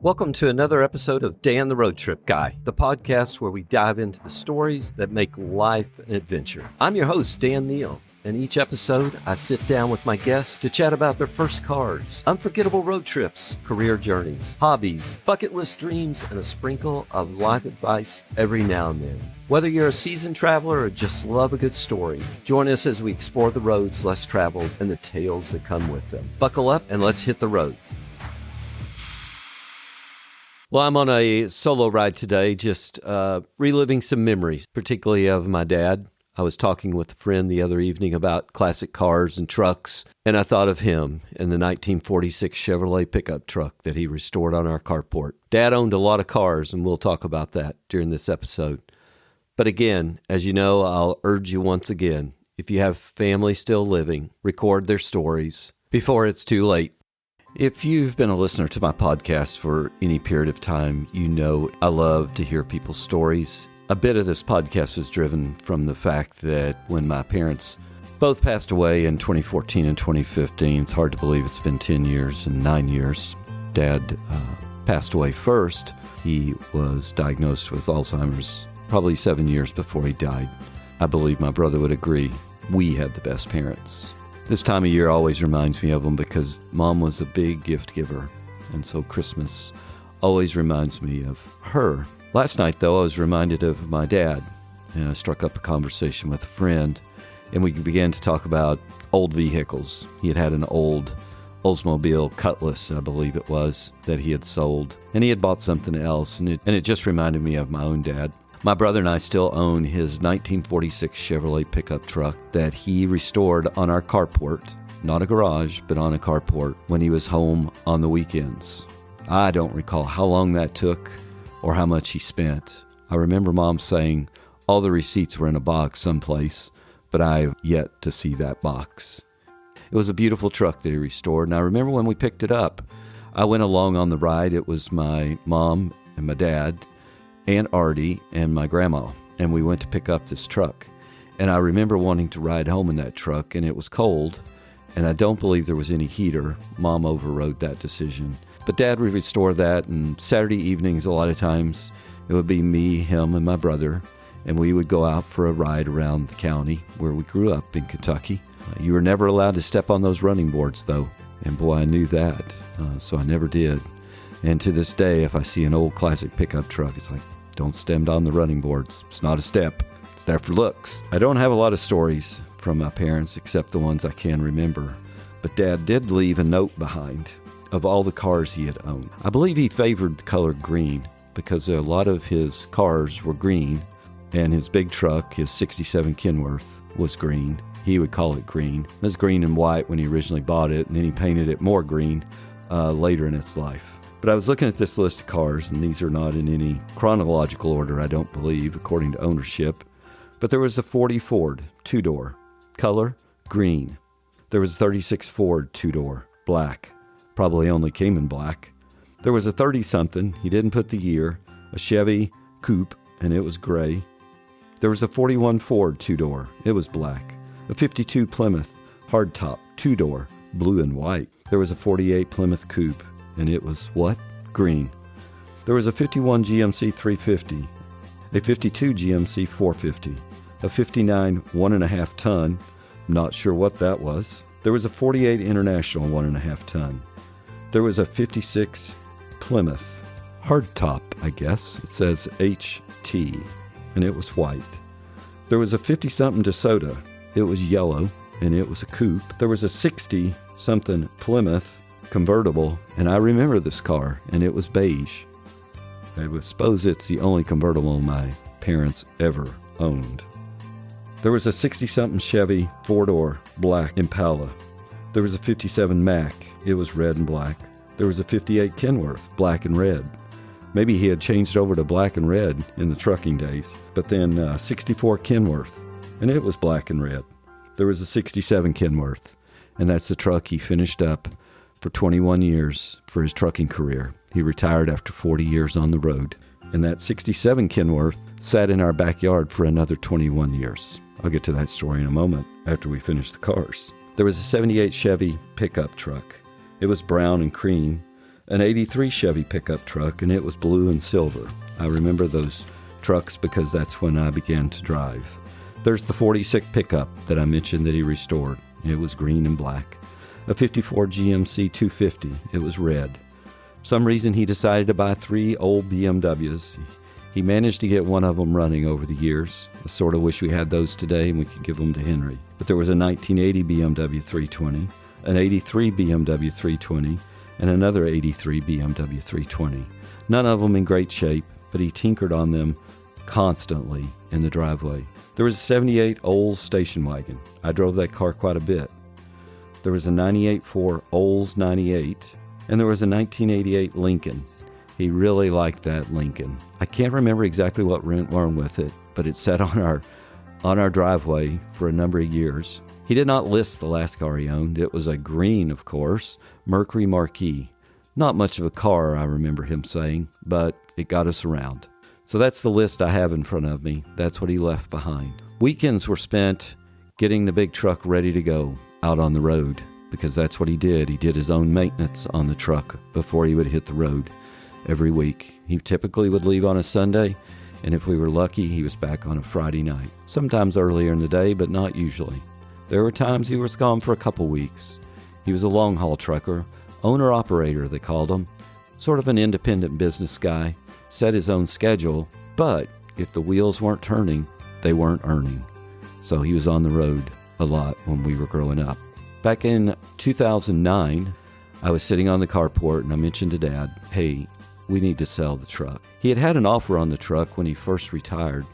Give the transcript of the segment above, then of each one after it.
Welcome to another episode of Dan the Road Trip Guy, the podcast where we dive into the stories that make life an adventure. I'm your host, Dan Neal, and each episode I sit down with my guests to chat about their first cars, unforgettable road trips, career journeys, hobbies, bucket list dreams, and a sprinkle of life advice every now and then. Whether you're a seasoned traveler or just love a good story, join us as we explore the roads less traveled and the tales that come with them. Buckle up and let's hit the road. Well, I'm on a solo ride today, just reliving some memories, particularly of my dad. I was talking with a friend the other evening about classic cars and trucks, and I thought of him and the 1946 Chevrolet pickup truck that he restored on our carport. Dad owned a lot of cars, and we'll talk about that during this episode. But again, as you know, I'll urge you once again, if you have family still living, record their stories before it's too late. If you've been a listener to my podcast for any period of time, you know I love to hear people's stories. A bit of this podcast was driven from the fact that when my parents both passed away in 2014 and 2015, it's hard to believe it's been 10 years and 9 years. Dad passed away first. He was diagnosed with Alzheimer's probably 7 years before he died. I believe my brother would agree. We had the best parents. This time of year always reminds me of them because Mom was a big gift giver, and so Christmas always reminds me of her. Last night, though, I was reminded of my dad, and I struck up a conversation with a friend, and we began to talk about old vehicles. He had an old Oldsmobile Cutlass, I believe it was, that he had sold, and he had bought something else, and it just reminded me of my own dad. My brother and I still own his 1946 Chevrolet pickup truck that he restored on our carport, not a garage, but on a carport when he was home on the weekends. I don't recall how long that took or how much he spent. I remember Mom saying all the receipts were in a box someplace, but I have yet to see that box. It was a beautiful truck that he restored, and I remember when we picked it up, I went along on the ride. It was my mom and my dad, Aunt Artie, and my grandma, and we went to pick up this truck. And I remember wanting to ride home in that truck, and it was cold, and I don't believe there was any heater. Mom overrode that decision. But Dad would restore that, and Saturday evenings, a lot of times, it would be me, him, and my brother, and we would go out for a ride around the county where we grew up in Kentucky. You were never allowed to step on those running boards, though, and boy, I knew that, so I never did. And to this day, if I see an old classic pickup truck, it's like, don't stand on the running boards. It's not a step. It's there for looks. I don't have a lot of stories from my parents except the ones I can remember. But Dad did leave a note behind of all the cars he had owned. I believe he favored the color green because a lot of his cars were green, and his big truck, his 67 Kenworth, was green. He would call it green. It was green and white when he originally bought it, and then he painted it more green later in its life. But I was looking at this list of cars, and these are not in any chronological order, I don't believe, according to ownership. But there was a 40 Ford, two-door, color, green. There was a 36 Ford, two-door, black. Probably only came in black. There was a 30-something, he didn't put the year, a Chevy coupe, and it was gray. There was a 41 Ford, two-door, it was black. A 52 Plymouth, hardtop, two-door, blue and white. There was a 48 Plymouth coupe, and it was what? Green. There was a 51 GMC 350, a 52 GMC 450, a 59 1.5 ton, I'm not sure what that was. There was a 48 International 1.5 ton. There was a 56 Plymouth, hardtop, I guess. It says HT, and it was white. There was a 50-something DeSoto. It was yellow, and it was a coupe. There was a 60-something Plymouth convertible, and I remember this car, and it was beige. I would suppose it's the only convertible my parents ever owned. There was a 60-something Chevy 4-door black Impala. There was a 57 Mack. It was red and black. There was a 58 Kenworth, black and red. Maybe he had changed over to black and red in the trucking days. But then 64 Kenworth, and it was black and red. There was a 67 Kenworth, and that's the truck he finished up for 21 years for his trucking career. He retired after 40 years on the road. And that 67 Kenworth sat in our backyard for another 21 years. I'll get to that story in a moment after we finish the cars. There was a 78 Chevy pickup truck. It was brown and cream. an 83 Chevy pickup truck, and it was blue and silver. I remember those trucks because that's when I began to drive. There's the 46 pickup that I mentioned that he restored. It was green and black. A 54 GMC 250. It was red. For some reason, he decided to buy 3 old BMWs. He managed to get one of them running over the years. I sort of wish we had those today and we could give them to Henry. But there was a 1980 BMW 320, an 83 BMW 320, and another 83 BMW 320. None of them in great shape, but he tinkered on them constantly in the driveway. There was a 78 Olds station wagon. I drove that car quite a bit. There was a 98 Ford Olds 98, and there was a 1988 Lincoln. He really liked that Lincoln. I can't remember exactly what went wrong with it, but it sat on our driveway for a number of years. He did not list the last car he owned. It was a green, of course, Mercury Marquis. Not much of a car, I remember him saying, but it got us around. So that's the list I have in front of me. That's what he left behind. Weekends were spent getting the big truck ready to go out on the road, because that's what he did. He did his own maintenance on the truck before he would hit the road every week. He typically would leave on a Sunday, and if we were lucky, he was back on a Friday night. Sometimes earlier in the day, but not usually. There were times he was gone for a couple weeks. He was a long-haul trucker, owner-operator, they called him, sort of an independent business guy, set his own schedule, but if the wheels weren't turning, they weren't earning. So he was on the road a lot when we were growing up. Back in 2009, I was sitting on the carport and I mentioned to Dad, hey, we need to sell the truck. He had had an offer on the truck when he first retired,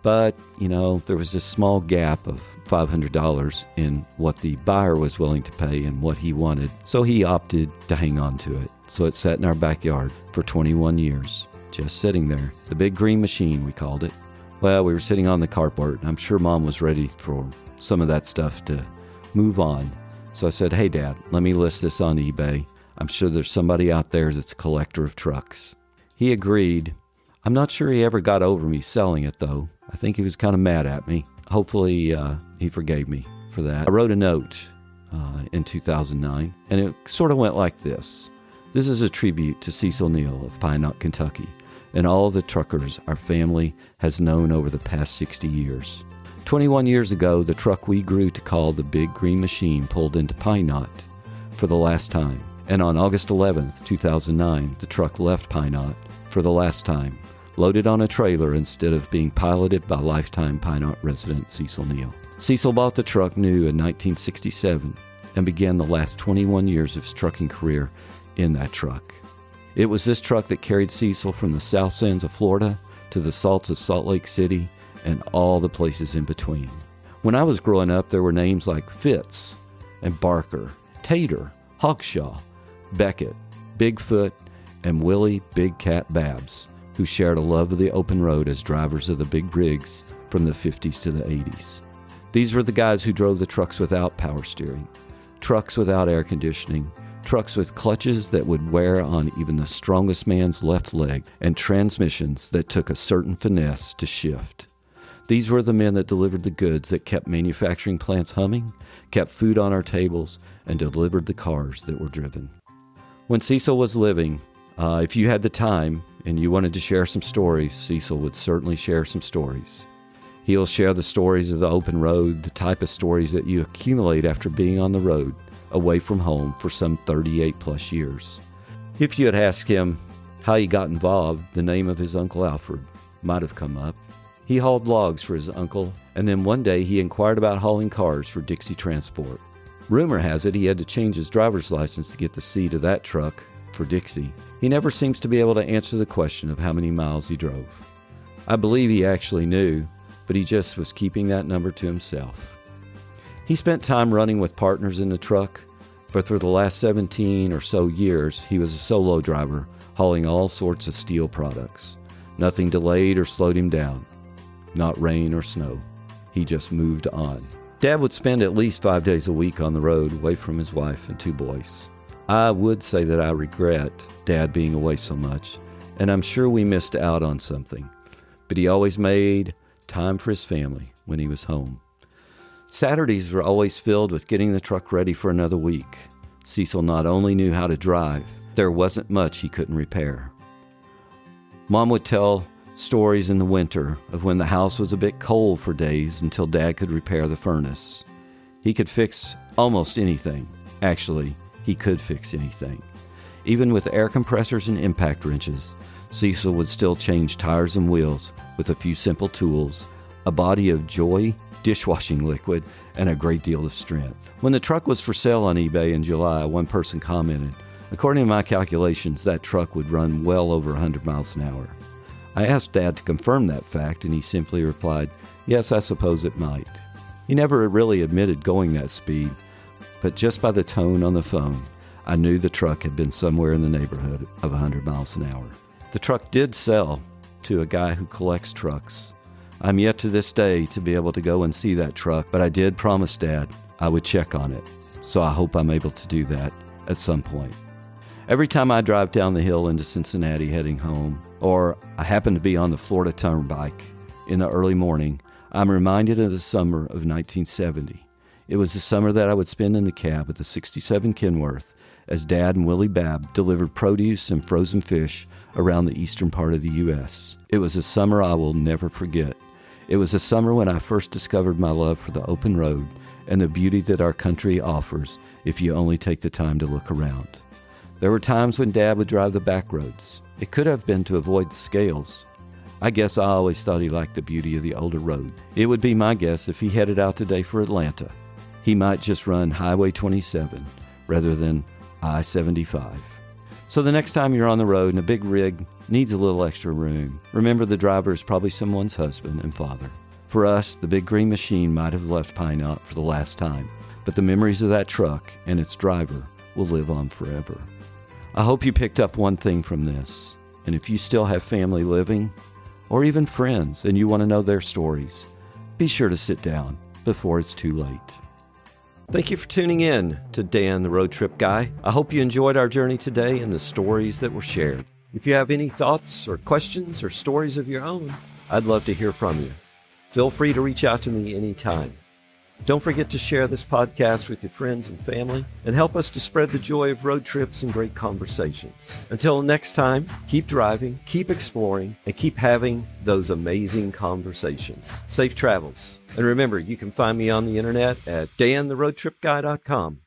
but, there was this small gap of $500 in what the buyer was willing to pay and what he wanted, so he opted to hang on to it. So it sat in our backyard for 21 years, just sitting there. The big green machine, we called it. Well, we were sitting on the carport, and I'm sure Mom was ready for some of that stuff to move on. So I said, hey, Dad, let me list this on eBay. I'm sure there's somebody out there that's a collector of trucks. He agreed. I'm not sure he ever got over me selling it, though. I think he was kind of mad at me. Hopefully, he forgave me for that. I wrote a note in 2009, and it sort of went like this. This is a tribute to Cecil Neal of Pine Knot, Kentucky, and all the truckers our family has known over the past 60 years. 21 years ago, the truck we grew to call the Big Green Machine pulled into Pine Knot for the last time. And on August 11th, 2009, the truck left Pine Knot for the last time, loaded on a trailer instead of being piloted by lifetime Pine Knot resident Cecil Neal. Cecil bought the truck new in 1967 and began the last 21 years of his trucking career in that truck. It was this truck that carried Cecil from the South Sands of Florida to the salts of Salt Lake City and all the places in between. When I was growing up, there were names like Fitz and Barker, Tater, Hawkshaw, Beckett, Bigfoot, and Willie Big Cat Babs, who shared a love of the open road as drivers of the big rigs from the 50s to the 80s. These were the guys who drove the trucks without power steering, trucks without air conditioning, trucks with clutches that would wear on even the strongest man's left leg, and transmissions that took a certain finesse to shift. These were the men that delivered the goods that kept manufacturing plants humming, kept food on our tables, and delivered the cars that were driven. When Cecil was living, if you had the time and you wanted to share some stories, Cecil would certainly share some stories. He'll share the stories of the open road, the type of stories that you accumulate after being on the road, away from home for some 38 plus years. If you had asked him how he got involved, the name of his Uncle Alfred might have come up. He hauled logs for his uncle, and then one day he inquired about hauling cars for Dixie Transport. Rumor has it he had to change his driver's license to get the seat of that truck for Dixie. He never seems to be able to answer the question of how many miles he drove. I believe he actually knew, but he just was keeping that number to himself. He spent time running with partners in the truck, but for the last 17 or so years, he was a solo driver, hauling all sorts of steel products. Nothing delayed or slowed him down. Not rain or snow. He just moved on. Dad would spend at least 5 days a week on the road, away from his wife and 2 boys. I would say that I regret Dad being away so much, and I'm sure we missed out on something. But he always made time for his family when he was home. Saturdays were always filled with getting the truck ready for another week. Cecil not only knew how to drive, there wasn't much he couldn't repair. Mom would tell stories in the winter of when the house was a bit cold for days until Dad could repair the furnace. He could fix almost anything. Actually, he could fix anything. Even with air compressors and impact wrenches, Cecil would still change tires and wheels with a few simple tools, a body of joy, dishwashing liquid, and a great deal of strength. When the truck was for sale on eBay in July, one person commented, "According to my calculations, that truck would run well over 100 miles an hour." I asked Dad to confirm that fact, and he simply replied, "Yes, I suppose it might." He never really admitted going that speed, but just by the tone on the phone, I knew the truck had been somewhere in the neighborhood of 100 miles an hour. The truck did sell to a guy who collects trucks. I'm yet to this day to be able to go and see that truck, but I did promise Dad I would check on it, so I hope I'm able to do that at some point. Every time I drive down the hill into Cincinnati heading home, or I happen to be on the Florida Turnpike in the early morning, I'm reminded of the summer of 1970. It was the summer that I would spend in the cab of the '67 Kenworth as Dad and Willie Babb delivered produce and frozen fish around the eastern part of the U.S. It was a summer I will never forget. It was a summer when I first discovered my love for the open road and the beauty that our country offers if you only take the time to look around. There were times when Dad would drive the back roads. It could have been to avoid the scales. I guess I always thought he liked the beauty of the older road. It would be my guess if he headed out today for Atlanta, he might just run Highway 27 rather than I-75. So the next time you're on the road and a big rig needs a little extra room, remember the driver is probably someone's husband and father. For us, the big green machine might have left Pine Knot for the last time, but the memories of that truck and its driver will live on forever. I hope you picked up one thing from this, and if you still have family living, or even friends, and you want to know their stories, be sure to sit down before it's too late. Thank you for tuning in to Dan the Road Trip Guy. I hope you enjoyed our journey today and the stories that were shared. If you have any thoughts or questions or stories of your own, I'd love to hear from you. Feel free to reach out to me anytime. Don't forget to share this podcast with your friends and family and help us to spread the joy of road trips and great conversations. Until next time, keep driving, keep exploring, and keep having those amazing conversations. Safe travels. And remember, you can find me on the internet at dantheroadtripguy.com.